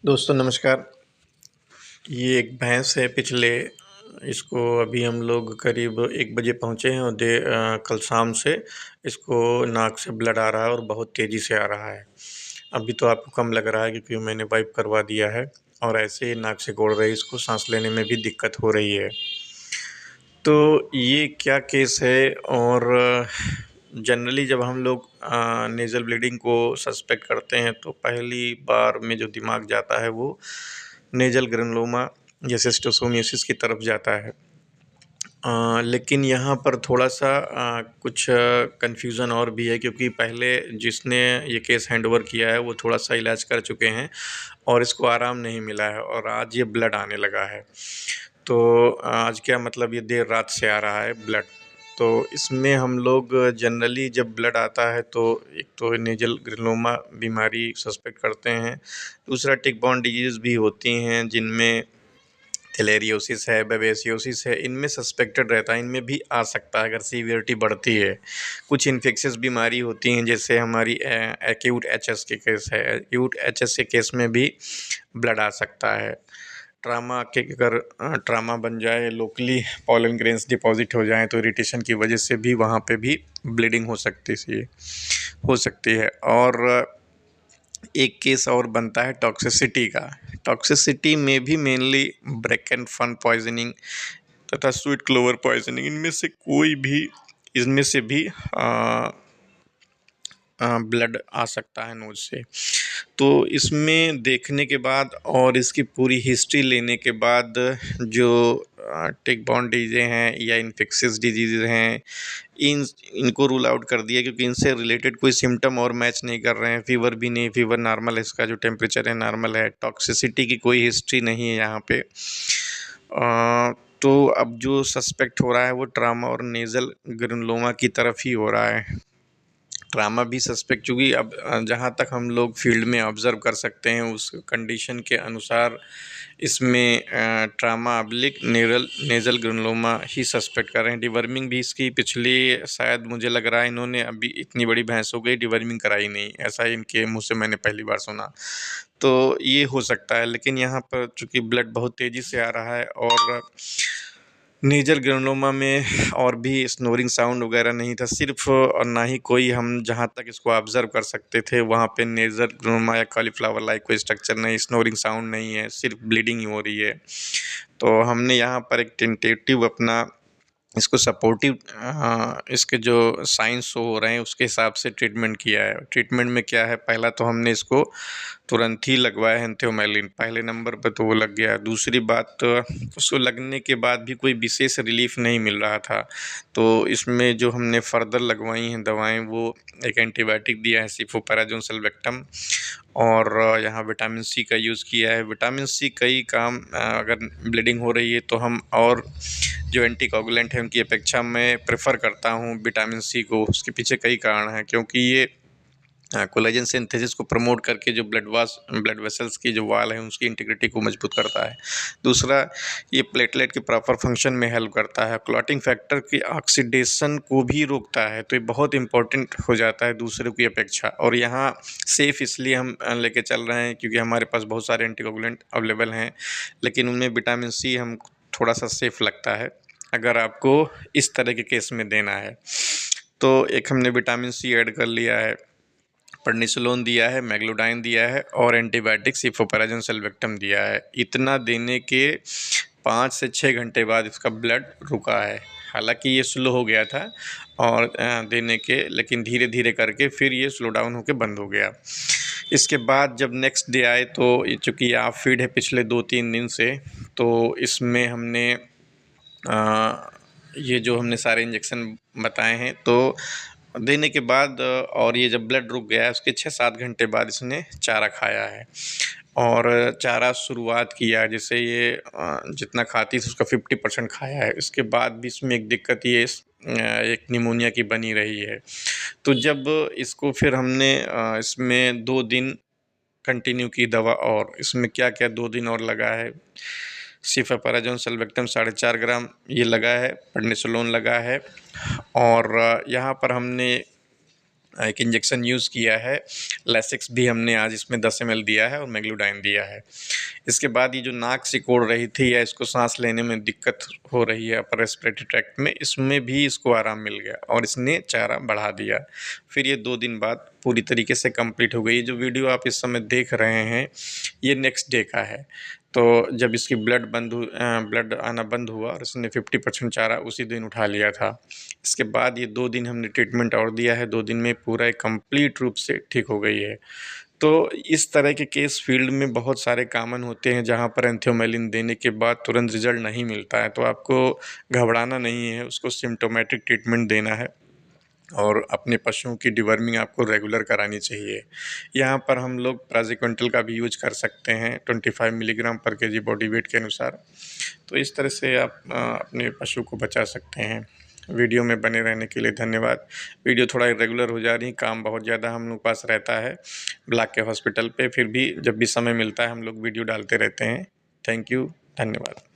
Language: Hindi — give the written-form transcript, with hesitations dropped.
दोस्तों नमस्कार। ये एक भैंस है इसको अभी हम लोग करीब 1 बजे पहुँचे हैं और कल शाम से इसको नाक से ब्लड आ रहा है और बहुत तेज़ी से आ रहा है। अभी तो आपको कम लग रहा है क्योंकि मैंने वाइप करवा दिया है और ऐसे ही नाक से गोड़ रही है, इसको साँस लेने में भी दिक्कत हो रही है। तो ये क्या केस है और जनरली जब हम लोग नेज़ल ब्लीडिंग को सस्पेक्ट करते हैं तो पहली बार में जो दिमाग जाता है वो नेज़ल ग्रैनुलोमा या शिस्टोसोमियासिस की तरफ जाता है। लेकिन यहाँ पर थोड़ा-सा कुछ कन्फ्यूज़न और भी है क्योंकि पहले जिसने ये केस हैंडओवर किया है वो थोड़ा-सा इलाज कर चुके हैं और इसको आराम नहीं मिला है और आज ये ब्लड आने लगा है। तो आज क्या मतलब ये देर रात से आ रहा है ब्लड। तो इसमें हम लोग जनरली जब ब्लड आता है तो एक तो नेज़ल ग्रैनुलोमा बीमारी सस्पेक्ट करते हैं। दूसरा टिक बॉर्न डिजीज़ भी होती हैं जिनमें थैलेरियोसिस है, बेबेसियोसिस है, इनमें सस्पेक्टेड रहता है, इनमें भी आ सकता है अगर सीवियरिटी बढ़ती है। कुछ इन्फेक्शियस बीमारी होती हैं जैसे हमारी एक्यूट एचएस के केस है, एक्यूट एचएस के केस में भी ब्लड आ सकता है। ट्रामा के अगर ट्रामा बन जाए, लोकली पॉलन ग्रेन्स डिपॉज़िट हो जाएँ तो इरिटेशन की वजह से भी वहाँ पे भी ब्लीडिंग हो सकती है। और एक केस और बनता है टॉक्सिसिटी का। टॉक्सिसिटी में भी मेनली ब्रेकन फन पॉइज़निंग तथा स्वीट क्लोवर पॉइज़निंग इनमें से भी ब्लड आ सकता है नोज़ से। तो इसमें देखने के बाद और इसकी पूरी हिस्ट्री लेने के बाद जो टिक बॉर्न डिजीज़ें हैं या इन्फेक्शियस डिजीज़ हैं, इनको रूल आउट कर दिया क्योंकि इनसे रिलेटेड कोई सिम्पटम और मैच नहीं कर रहे हैं। फ़ीवर भी नहीं, फ़ीवर नॉर्मल है, इसका जो टेम्परेचर है नॉर्मल है। टॉक्सिसिटी की कोई हिस्ट्री नहीं है यहाँ पे। तो अब जो सस्पेक्ट हो रहा है वो ट्रामा और नेज़ल ग्रैनुलोमा की तरफ ही हो रहा है। ट्रामा भी सस्पेक्ट, चूँकि अब जहाँ तक हम लोग फील्ड में ऑब्ज़र्व कर सकते हैं उस कंडीशन के अनुसार इसमें ट्रामा ऑब्लिक नेज़ल ग्रैनुलोमा ही सस्पेक्ट कर रहे हैं। डिवर्मिंग भी इसकी पिछली शायद मुझे लग रहा है इन्होंने अभी इतनी बड़ी भैंस हो गई डिवर्मिंग कराई नहीं, ऐसा इनके मुँह से मैंने पहली बार सुना। तो ये हो सकता है, लेकिन यहाँ पर चूँकि ब्लड बहुत तेज़ी से आ रहा है और नेज़ल ग्रैनुलोमा में और भी स्नोरिंग साउंड वगैरह नहीं था सिर्फ़, और ना ही कोई, हम जहाँ तक इसको ऑब्ज़र्व कर सकते थे वहाँ पे नेज़ल ग्रैनुलोमा या कॉलीफ्लावर लाइक कोई स्ट्रक्चर नहीं, स्नोरिंग साउंड नहीं है, सिर्फ ब्लीडिंग ही हो रही है। तो हमने यहाँ पर एक टेंटेटिव अपना इसको सपोर्टिव इसके जो साइंस शो हो रहे हैं उसके हिसाब से ट्रीटमेंट किया है। ट्रीटमेंट में क्या है, पहला तो हमने इसको तुरंत ही लगवाया है एंथियोमेलिन, पहले नंबर पे तो वो लग गया। दूसरी बात, उसको लगने के बाद भी कोई विशेष रिलीफ़ नहीं मिल रहा था, तो इसमें जो हमने फ़र्दर लगवाई हैं दवाएँ वो एक एंटीबायोटिक दिया है सिफोपेराज़ोन सल्वेक्टम, और यहाँ विटामिन सी का यूज़ किया है। विटामिन सी कई काम, अगर ब्लीडिंग हो रही है तो हम और जो एंटीकोगुलेंट है उनकी अपेक्षा मैं प्रेफ़र करता हूँ विटामिन सी को। उसके पीछे कई कारण हैं क्योंकि ये कोलेजन सिंथेसिस को प्रमोट करके जो ब्लड वेसल्स की जो वॉल है उसकी इंटीग्रिटी को मजबूत करता है। दूसरा, ये प्लेटलेट के प्रॉपर फंक्शन में हेल्प करता है, क्लॉटिंग फैक्टर की ऑक्सीडेशन को भी रोकता है, तो ये बहुत इंपॉर्टेंट हो जाता है दूसरों की अपेक्षा। और यहाँ सेफ़ इसलिए हम लेके चल रहे हैं क्योंकि हमारे पास बहुत सारे एंटीकोगुलेंट अवेलेबल हैं, लेकिन उनमें विटामिन सी हम थोड़ा सा सेफ़ लगता है अगर आपको इस तरह के केस में देना है। तो एक हमने विटामिन सी ऐड कर लिया है, प्रेडनिसोलोन दिया है, मैग्लोडाइन दिया है और एंटीबायोटिक सिफोपेराज़ोन सल्वेक्टम दिया है। इतना देने के 5 से 6 घंटे बाद इसका ब्लड रुका है। हालाँकि ये स्लो हो गया था और देने के, लेकिन धीरे-धीरे करके फिर ये स्लो डाउन होके बंद हो गया। इसके बाद जब नेक्स्ट डे आए तो ये चूँकि ऑफ फीड है पिछले 2-3 दिन से, तो इसमें हमने ये जो हमने सारे इंजेक्शन बताए हैं तो देने के बाद, और ये जब ब्लड रुक गया है उसके 6-7 घंटे बाद इसने चारा खाया है और चारा शुरुआत किया, जैसे ये जितना खाती थी उसका 50% खाया है। इसके बाद भी इसमें एक दिक्कत ये एक निमोनिया की बनी रही है। तो जब इसको फिर हमने इसमें 2 दिन कंटिन्यू की दवा, और इसमें क्या-क्या 2 दिन और लगा है, सिफेपराज़ोन सल्वेक्टम 4.5 ग्राम ये लगा है, प्रेडनिसोलोन लगा है, और यहाँ पर हमने एक इंजेक्शन यूज़ किया है। लेसिक्स भी हमने आज इसमें 10 ml दिया है और मेग्लूडाइन दिया है। इसके बाद ये जो नाक सिकोड़ रही थी या इसको सांस लेने में दिक्कत हो रही है अपर रेस्पिरेटरी ट्रैक्ट में, इसमें भी इसको आराम मिल गया और इसने चारा बढ़ा दिया। फिर ये 2 दिन बाद पूरी तरीके से कंप्लीट हो गई। जो वीडियो आप इस समय देख रहे हैं, ये नेक्स्ट डे का है। तो जब इसकी ब्लड आना बंद हुआ और इसने 50% चारा उसी दिन उठा लिया था। इसके बाद ये 2 दिन हमने ट्रीटमेंट और दिया है, 2 दिन में पूरा एक कंप्लीट रूप से ठीक हो गई है। तो इस तरह के केस फील्ड में बहुत सारे कॉमन होते हैं, जहाँ पर एंथियोमेलिन देने के बाद तुरंत रिज़ल्ट नहीं मिलता है, तो आपको घबराना नहीं है, उसको सिम्प्टोमेटिक ट्रीटमेंट देना है और अपने पशुओं की डिवर्मिंग आपको रेगुलर करानी चाहिए। यहाँ पर हम लोग प्राज़िक्विंटल का भी यूज़ कर सकते हैं 25 मिलीग्राम पर केजी बॉडी वेट के अनुसार। तो इस तरह से आप अपने पशु को बचा सकते हैं। वीडियो में बने रहने के लिए धन्यवाद। वीडियो थोड़ा इर्रेगुलर हो जा रही, काम बहुत ज़्यादा हम लोग पास रहता है ब्लॉक के हॉस्पिटल पे, फिर भी जब भी समय मिलता है हम लोग वीडियो डालते रहते हैं। थैंक यू, धन्यवाद।